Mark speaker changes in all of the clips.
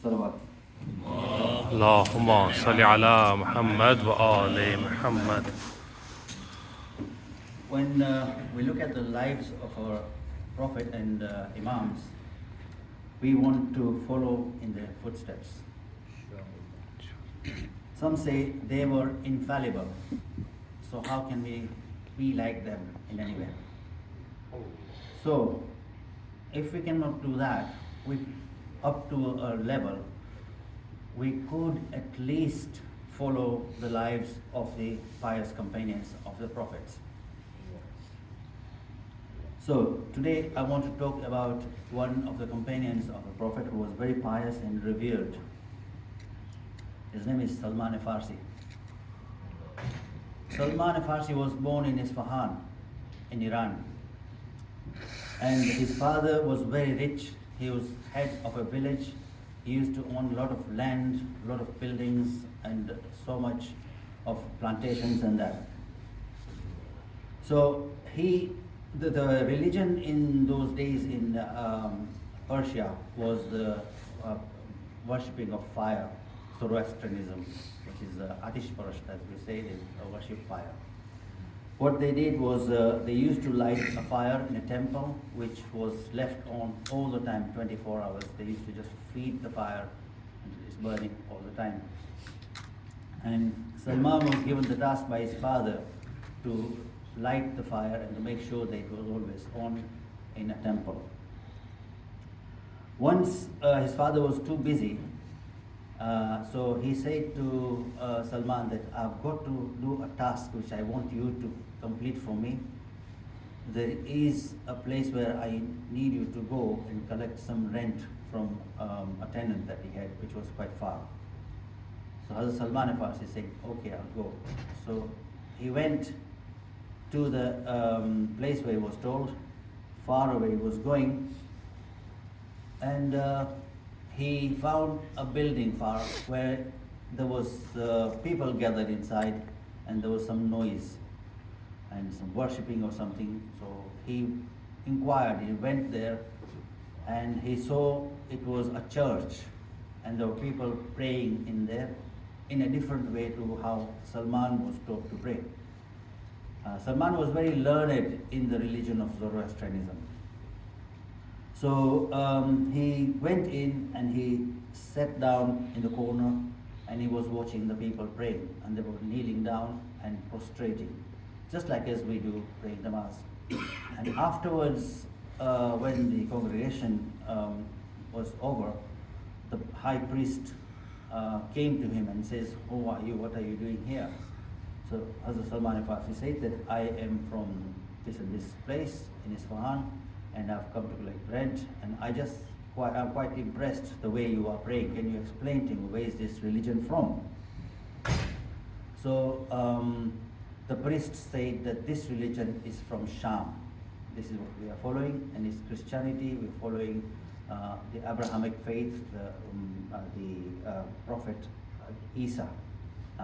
Speaker 1: Salawat.
Speaker 2: اللهم صل على محمد وآل محمد.
Speaker 1: When we look at the lives of our Prophet and Imams, we want to follow in their footsteps. Some say they were infallible, so how can we be like them in any way? So, if we cannot do that, up to a level, we could at least follow the lives of the pious companions of the prophets. So today I want to talk about one of the companions of the Prophet who was very pious and revered. His name is Salman Farsi. Salman Farsi was born in Isfahan in Iran. And his father was very rich. He was head of a village. He used to own a lot of land, a lot of buildings, and so much of plantations and that. So the religion in those days in Persia was the worshipping of fire, Zoroastrianism, which is Atish Parasht, as we say, is worship fire. What they did was they used to light a fire in a temple which was left on all the time, 24 hours. They used to just feed the fire and it's burning all the time. And Salman was given the task by his father to light the fire and to make sure that it was always on in a temple. Once his father was too busy, so he said to Salman that I've got to do a task which I want you to complete for me. There is a place where I need you to go and collect some rent from a tenant that he had, which was quite far. So Hazrat Salman Farsi said, okay, I'll go. So he went to the place where he was told, far away he was going, and he found a building far where there was people gathered inside and there was some noise and some worshipping or something. So he inquired, he went there and he saw it was a church and there were people praying in there in a different way to how Salman was taught to pray. Salman was very learned in the religion of Zoroastrianism. So he went in and he sat down in the corner and he was watching the people praying, and they were kneeling down and prostrating, just like as we do praying namaz. And afterwards, when the congregation was over, the high priest came to him and says, "Who are you? What are you doing here?" So Hazrat Salman Farsi said that I am from this and this place in Isfahan, and I've come to collect rent, and I'm quite impressed the way you are praying. Can you explain to me where is this religion from? So the priest said that this religion is from Sham. This is what we are following, and it's Christianity. We're following the Abrahamic faith, the prophet Isa.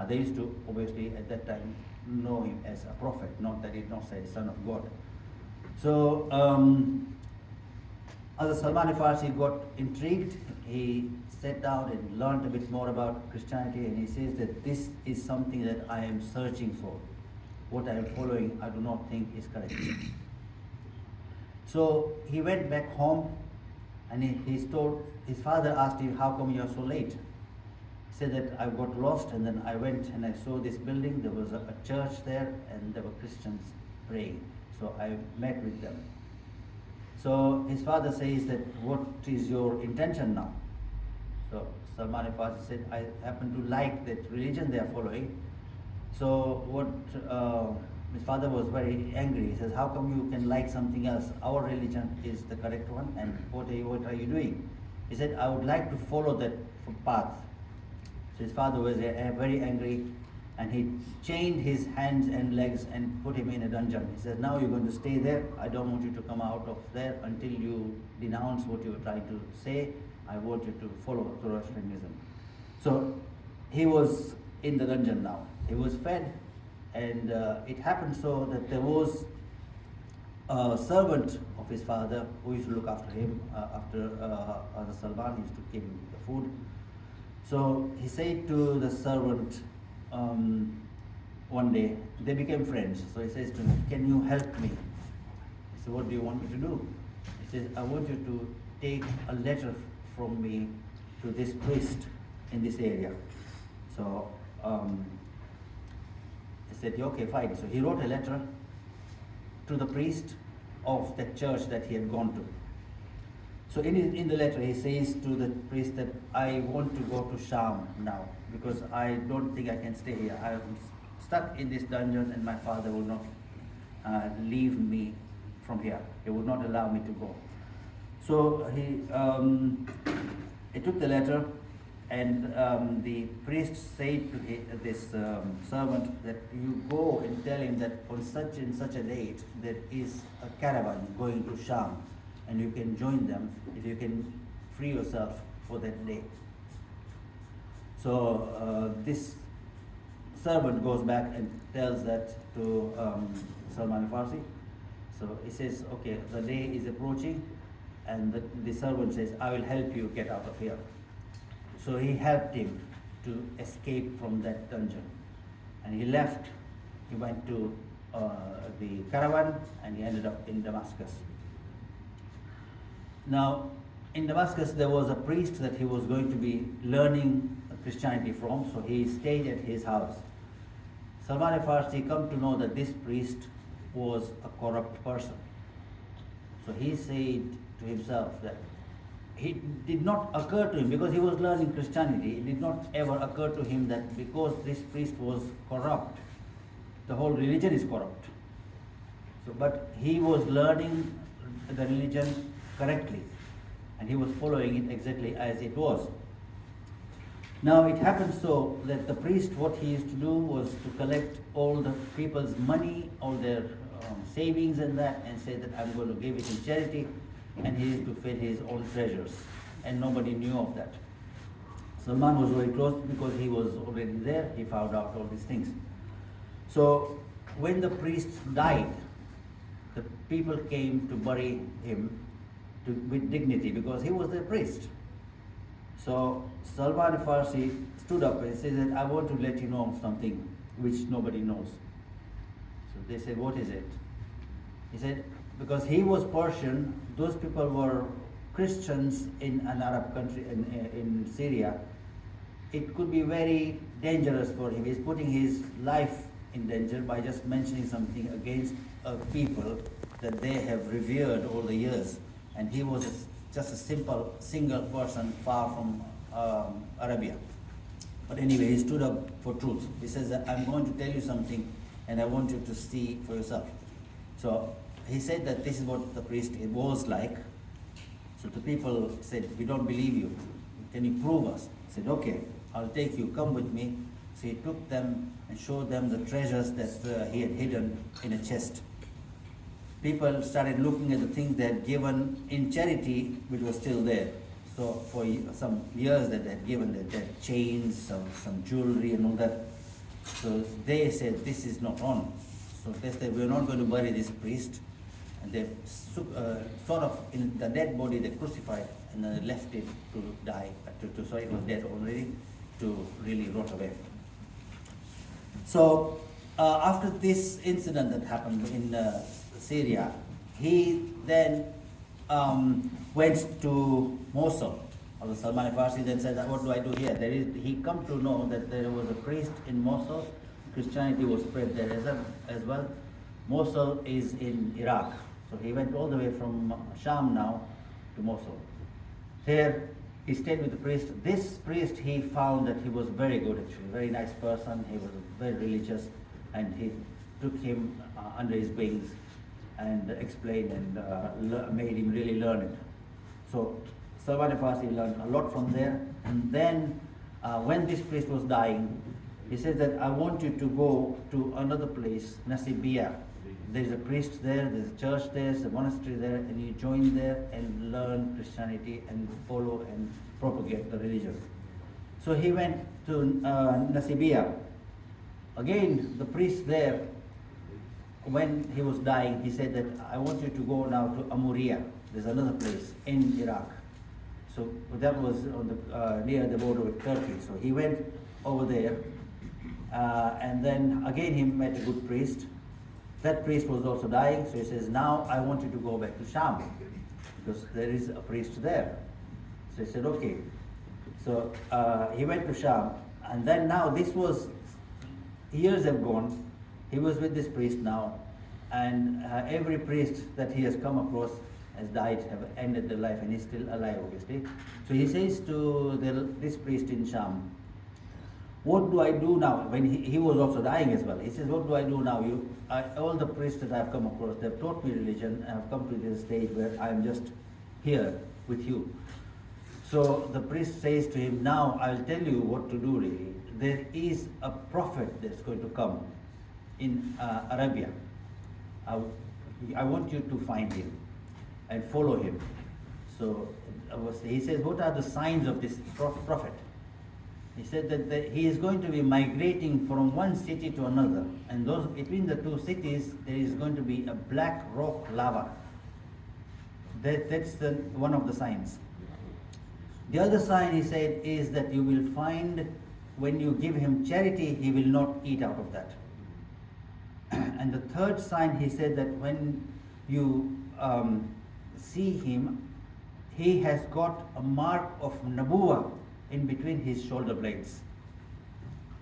Speaker 1: They used to obviously at that time know him as a prophet, not that he did not say son of God. So as Salman Farsi got intrigued, he sat down and learned a bit more about Christianity, and he says that this is something that I am searching for. What I am following, I do not think is correct. So he went back home, and his father asked him, "How come you are so late?" He said that I got lost, and then I went and I saw this building. There was a church there, and there were Christians praying. So I met with them. So his father says that, "What is your intention now?" So Salman Farsi said, "I happen to like that religion they are following." So his father was very angry. He says, "How come you can like something else? Our religion is the correct one, and what are you doing?" He said, "I would like to follow that path." So his father was very angry, and he chained his hands and legs and put him in a dungeon. He said, "Now you're going to stay there. I don't want you to come out of there until you denounce what you're trying to say. I want you to follow Zoroastrianism." So he was in the dungeon now. He was fed, and it happened so that there was a servant of his father who used to look after him after the Salman used to give him the food. So he said to the servant one day, they became friends. So he says to him, "Can you help me?" He said, "What do you want me to do?" He says, "I want you to take a letter from me to this priest in this area." So he said, "Okay, fine." So he wrote a letter to the priest of that church that he had gone to. So in the letter he says to the priest that I want to go to Sham now because I don't think I can stay here. I am stuck in this dungeon and my father will not leave me from here. He would not allow me to go. So he took the letter and the priest said to this servant that you go and tell him that on such and such a date there is a caravan going to Sham and you can join them if you can free yourself for that day. So this servant goes back and tells that to Salman Farsi. So he says, okay, the day is approaching, and the servant says, I will help you get out of here. So he helped him to escape from that dungeon. And he left, he went to the caravan, and he ended up in Damascus. Now, in Damascus, there was a priest that he was going to be learning Christianity from, so he stayed at his house. Salman Farsi come to know that this priest was a corrupt person. So he said to himself that it did not occur to him, because he was learning Christianity, it did not ever occur to him that because this priest was corrupt, the whole religion is corrupt. So, but he was learning the religion correctly, and he was following it exactly as it was. Now it happened so that the priest, what he used to do was to collect all the people's money, all their savings and that, and say that I'm going to give it in charity, and he used to fill his own treasures, and nobody knew of that. Salman was very close because he was already there, he found out all these things. So when the priest died, the people came to bury him with dignity because he was their priest. So Salman Farsi stood up and said that I want to let you know something which nobody knows. So they said, what is it? He said, because he was Persian, those people were Christians in an Arab country, in Syria. It could be very dangerous for him. He's putting his life in danger by just mentioning something against a people that they have revered all the years. And he was just a simple, single person far from Arabia. But anyway, he stood up for truth. He says that I'm going to tell you something and I want you to see for yourself. So he said that this is what the priest was like. So the people said, we don't believe you. Can you prove us? He said, okay, I'll take you, come with me. So he took them and showed them the treasures that he had hidden in a chest. People started looking at the things they had given in charity, which was still there. So for some years that they had given, they had chains, some jewelry and all that. So they said, this is not on. So they said, we're not going to bury this priest. And they sort of, in the dead body, they crucified and then they left it to die, so it was dead already, to really rot away. So after this incident that happened in Syria, he then went to Mosul. Salman Farsi then said, what do I do here? He come to know that there was a priest in Mosul. Christianity was spread there as well. Mosul is in Iraq. So he went all the way from Sham now to Mosul. Here he stayed with the priest. This priest, he found that he was very good actually, very nice person. He was very religious, and he took him under his wings and explained and made him really learn it. So Salman Farsi learned a lot from there. And then when this priest was dying, he said that I want you to go to another place, Nasibiyah. There's a priest there, there's a church there, there's a monastery there, and you join there and learn Christianity and follow and propagate the religion. So he went to Nasibiyah. Again, the priest there when he was dying, he said that I want you to go now to Amuriya. There's another place in Iraq. So that was on the near the border with Turkey. So he went over there, and then again he met a good priest. That priest was also dying, so he says, now I want you to go back to Sham, because there is a priest there. So he said, okay. So he went to Sham, and then now this was, years have gone, he was with this priest now, and every priest that he has come across has died, have ended their life, and he's still alive, obviously. So he says to this priest in Sham, what do I do now? When he was also dying as well. He says, what do I do now? All the priests that I've come across, they've taught me religion, and I've come to this stage where I'm just here with you. So the priest says to him, now I'll tell you what to do really. There is a prophet that's going to come in Arabia. I want you to find him and follow him. So he says, what are the signs of this prophet? He said that he is going to be migrating from one city to another, and between the two cities there is going to be a black rock lava. That's one of the signs. The other sign, he said, is that you will find when you give him charity, he will not eat out of that. And the third sign, he said that when you see him, he has got a mark of Nabuwa in between his shoulder blades.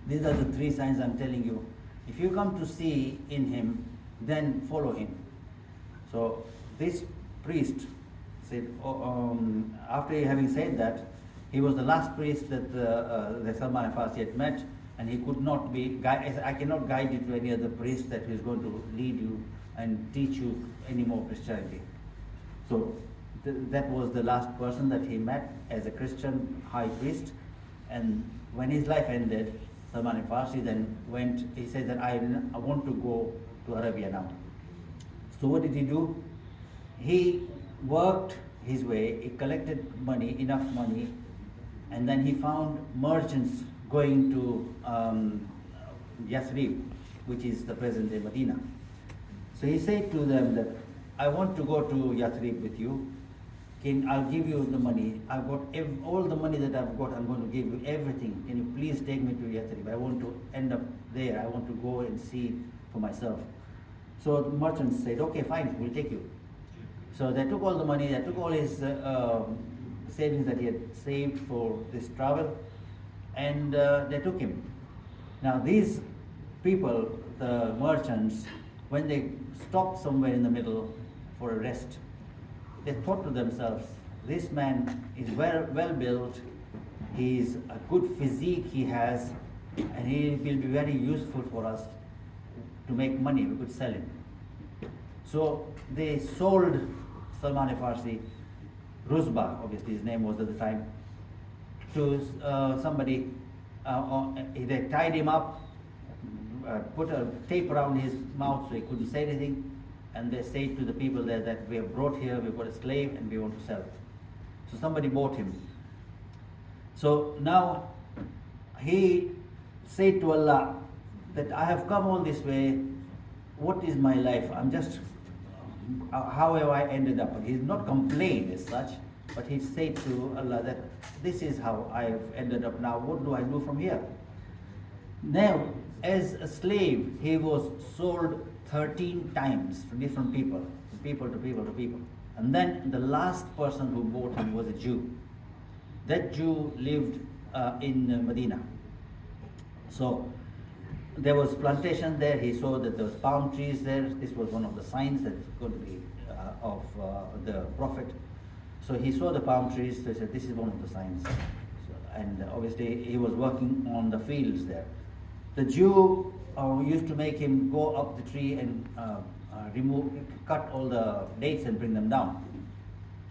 Speaker 1: These are the three signs I'm telling you. If you come to see in him, then follow him. So this priest said, after having said that, he was the last priest that the Salman Farsi had met, and he could not be, I cannot guide you to any other priest that is going to lead you and teach you any more Christianity. So that was the last person that he met as a Christian high priest. And when his life ended, Salman Farsi then went, he said that I want to go to Arabia now. So what did he do? He worked his way, he collected money, enough money, and then he found merchants going to Yathrib, which is the present day Medina. So he said to them that I want to go to Yathrib with you. I'll give you the money. I've got all the money that I've got, I'm going to give you everything. Can you please take me to Yathrib? I want to end up there. I want to go and see for myself. So the merchants said, okay, fine, we'll take you. So they took all the money, they took all his savings that he had saved for this travel, and they took him. Now these people, the merchants, when they stopped somewhere in the middle for a rest, they thought to themselves, this man is well built, he's a good physique he has, and he will be very useful for us to make money, we could sell him. So they sold Salman Farsi, Rusba, obviously his name was at the time, to somebody. They tied him up, put a tape around his mouth so he couldn't say anything, and they said to the people there that we have brought here, we've got a slave and we want to sell it. So somebody bought him. So now he said to Allah that I have come all this way, what is my life? I'm just, how have I ended up? He's not complained as such, but he said to Allah that this is how I have ended up now, what do I do from here? Now, as a slave, he was sold 13 times to different people, to people, to people, to people. And then the last person who bought him was a Jew. That Jew lived in Medina. So there was plantation there. He saw that there was palm trees there. This was one of the signs that could be of the prophet. So he saw the palm trees. So he said, this is one of the signs. So, and obviously he was working on the fields there. The Jew used to make him go up the tree and cut all the dates and bring them down.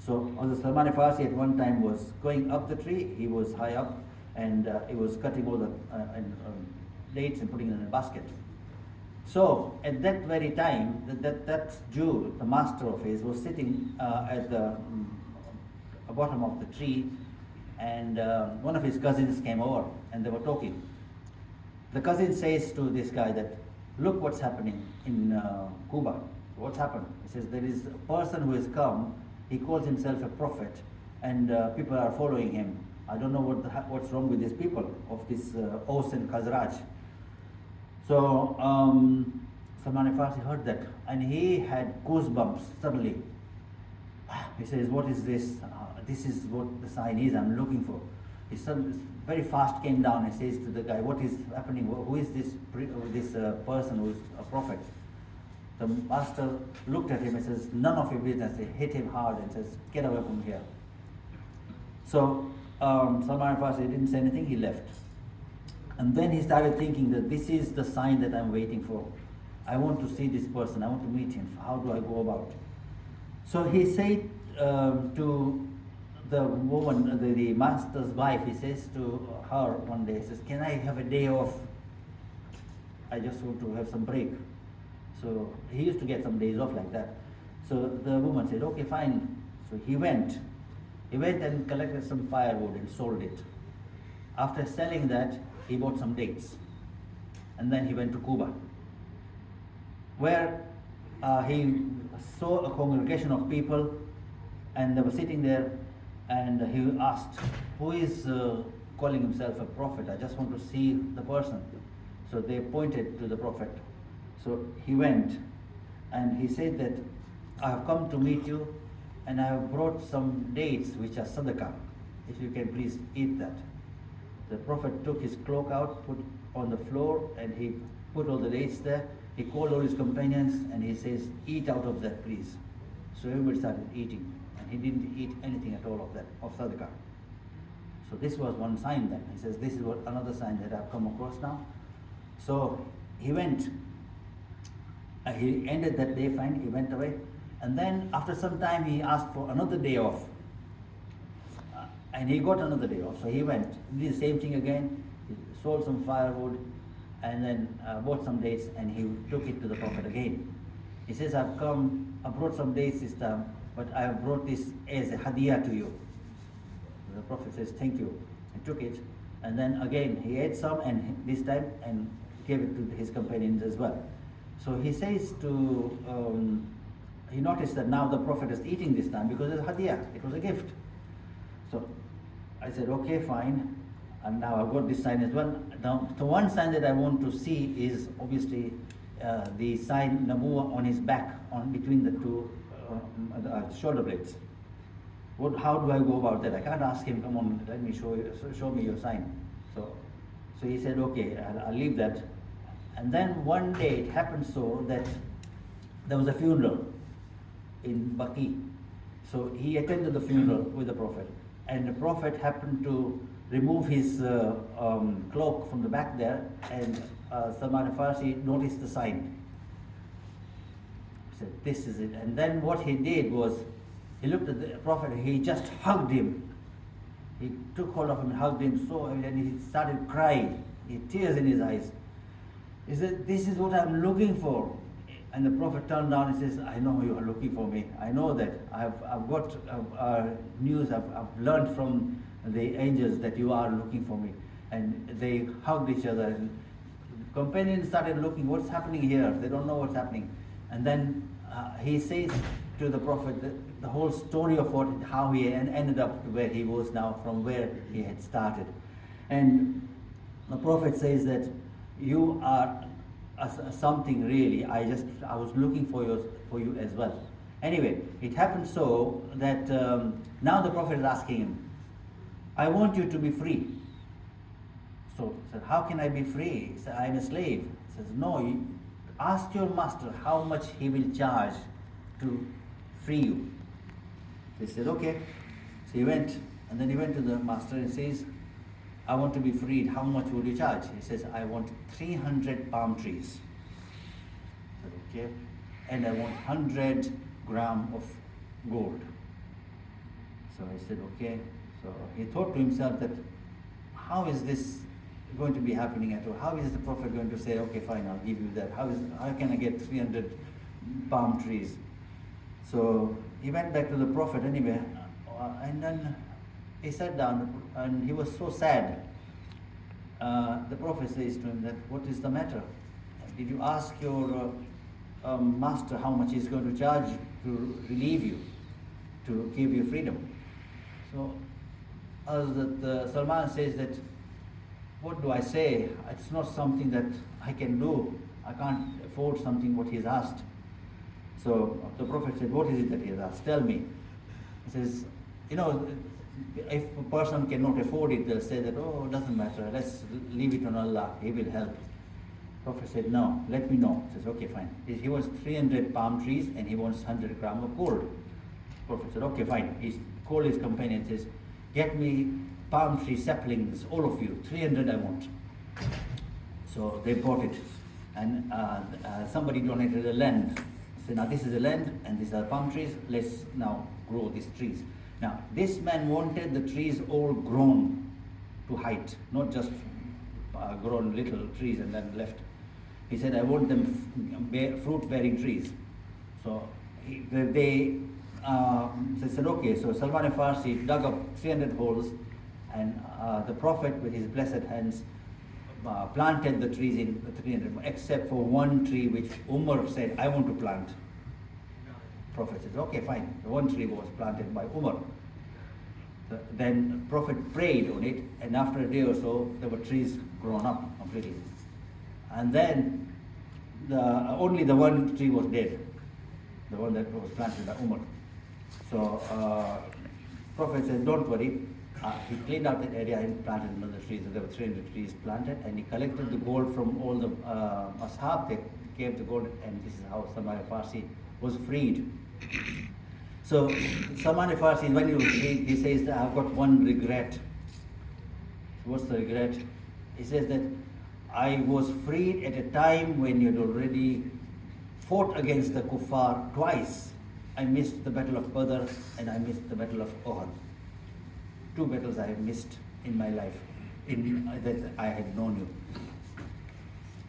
Speaker 1: So the Salman Farsi at one time was going up the tree. He was high up, and he was cutting all the dates and putting them in a basket. So at that very time, that Jew, the master of his, was sitting at the bottom of the tree, and one of his cousins came over, and they were talking. The cousin says to this guy that look what's happening in Cuba. What's happened? He says, there is a person who has come, he calls himself a prophet, and people are following him. I don't know what's wrong with these people, of this Aus and Khazraj. So Salman Farsi heard that, and he had goosebumps suddenly. He says, what is this? This is what the sign is I'm looking for. He very fast came down and says to the guy, what is happening? Who is this person who is a prophet? The master looked at him and says, none of your business. He hit him hard and says, get away from here. So Salman Farsi didn't say anything, he left. And then he started thinking that this is the sign that I'm waiting for. I want to see this person, I want to meet him. How do I go about? So he said to the woman, the master's wife, he says to her one day, he says, can I have a day off? I just want to have some break. So he used to get some days off like that. So the woman said, okay, fine. So he went and collected some firewood and sold it. After selling that, he bought some dates. And then he went to Cuba, where he saw a congregation of people, and they were sitting there, and he asked, who is calling himself a prophet? I just want to see the person. So they pointed to the prophet. So he went, and he said that I have come to meet you, and I have brought some dates which are sadaqah. If you can please eat that. The prophet took his cloak out, put on the floor, and he put all the dates there. He called all his companions, and he says, eat out of that, please. So everybody started eating, and he didn't eat anything at all of that, of sadaqah. So this was one sign then. He says, this is another sign that I've come across now. So he went. He ended that day fine, he went away. And then after some time he asked for another day off. And he got another day off. So he went, did the same thing again. He sold some firewood and then bought some dates, and he took it to the Prophet again. He says, I brought some dates this time, but I have brought this as a hadiyah to you. The Prophet says, thank you. He took it, and then again he ate some, and this time, and gave it to his companions as well. So he says he noticed that now the Prophet is eating this time because it's hadiyah, it was a gift. So I said, okay, fine. And now I've got this sign as well. Now, the one sign that I want to see is obviously the sign Nabuwa on his back, on between the two shoulder blades. How do I go about that? I can't ask him, come on, let me show me your sign. So he said, okay, I'll leave that. And then one day it happened so that there was a funeral in Baqi. So he attended the funeral with the Prophet. And the Prophet happened to remove his cloak from the back there, and Salman Farsi noticed the sign. He said, this is it. And then what he did was, he looked at the Prophet, he just hugged him. He took hold of him and hugged him so, and he started crying. He had tears in his eyes. He said, this is what I'm looking for. And the Prophet turned down and says, I know you are looking for me. I know that. I've got news, I've learned from the angels that you are looking for me. And they hugged each other. And companions started looking, what's happening here? They don't know what's happening. And then he says to the Prophet the whole story of how he ended up to where he was now, from where he had started. And the Prophet says that you are something really. I was looking for you as well. Anyway, it happened so that now the Prophet is asking him, I want you to be free. So he said, how can I be free? He said, I'm a slave. He says, no, you ask your master how much he will charge to free you. He said, okay. So he went, and then he went to the master and says, I want to be freed. How much would you charge? He says, I want 300 palm trees. I said, okay. And I want 100 grams of gold. So I said, okay. So he thought to himself that, how is this going to be happening at all? How is the Prophet going to say, okay, fine, I'll give you that? How can I get 300 palm trees? So he went back to the Prophet anyway, and then he sat down, and he was so sad. The Prophet says to him that, what is the matter? did you ask your master how much he's going to charge to relieve you, to give you freedom? So Salman says that, what do I say? It's not something that I can do. I can't afford something what he's asked. So the Prophet said, what is it that he has asked? Tell me. He says, if a person cannot afford it, they'll say that, oh, it doesn't matter, let's leave it on Allah, He will help. Prophet said, no, let me know. He says, okay, fine. He wants 300 palm trees and he wants 100 grams of gold. Prophet said, okay, fine. He called his companion and says, get me palm tree saplings, all of you, 300 I want. So they bought it, and somebody donated a land. So now this is the land and these are palm trees, let's now grow these trees. Now this man wanted the trees all grown to height, not just grown little trees and then left. He said, I want them fruit-bearing trees. So they said, okay. So Salman Farsi dug up 300 holes, and the Prophet with his blessed hands planted the trees in the 300, except for one tree which Umar said, I want to plant. Prophet said, okay, fine. The one tree was planted by Umar. Then Prophet prayed on it, and after a day or so, there were trees grown up completely. And then only the one tree was dead, the one that was planted by Umar. So Prophet said, don't worry. He cleaned out that area and planted another tree. So there were 300 trees planted, and he collected the gold from all the ashab. They gave the gold, and this is how Salman Farsi was freed. So Salman Farsi, when he was freed, he says that I've got one regret. What's the regret? He says that I was freed at a time when you had already fought against the kuffar twice. I missed the battle of Badr and I missed the battle of Uhud. 2 battles I have missed in my life, that I had known you.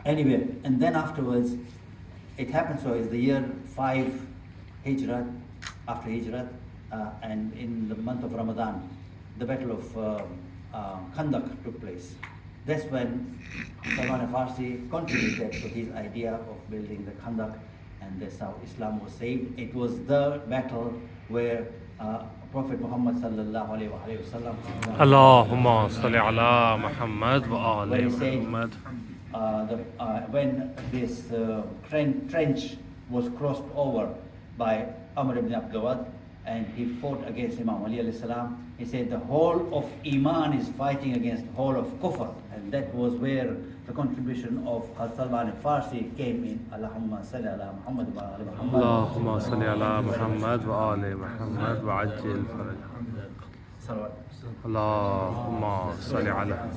Speaker 1: Anyway, and then afterwards, it happened, so it's the year 5 Hijrah, after Hijrah, and in the month of Ramadan, the battle of Khandak took place. That's when Salman Farsi contributed to his idea of building the Khandak, and that's how Islam was saved. It was the battle where Prophet Muhammad sallallahu alaihi wasallam,
Speaker 2: Allahumma salli ala Muhammad wa ali Muhammad.
Speaker 1: When this trench was crossed over by Amr ibn Abdullah, and he fought against Imam Ali alayhi salam, he said the whole of Iman is fighting against the whole of Kufr, and that was where the contribution of Salman Farsi came in. Allahumma salli ala Muhammad wa ali Muhammad.
Speaker 2: Allahumma salli ala Muhammad wa ali Muhammad wa ajil faraj.
Speaker 1: Salawat.
Speaker 2: Allahumma salli ala